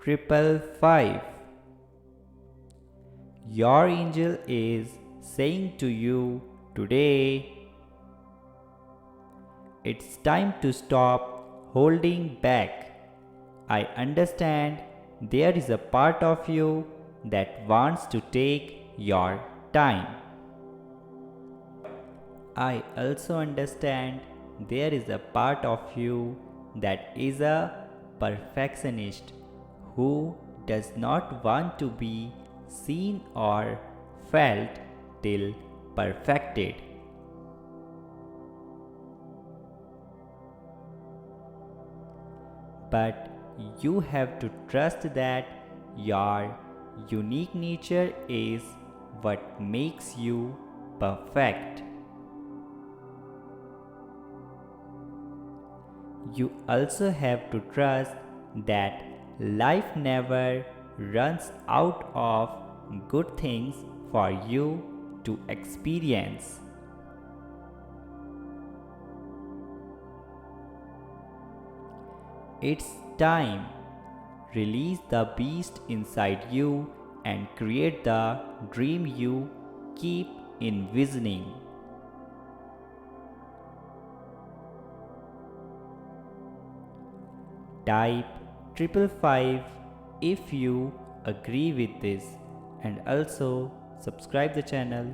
555. Your angel is saying to you today, it's time to stop holding back. I understand there is a part of you that wants to take your time. I also understand there is a part of you that is a perfectionist who does not want to be seen or felt till perfected. But you have to trust that your unique nature is what makes you perfect. You also have to trust that life never runs out of good things for you to experience. It's time. Release the beast inside you and create the dream you keep envisioning. Type 555 if you agree with this, and also subscribe the channel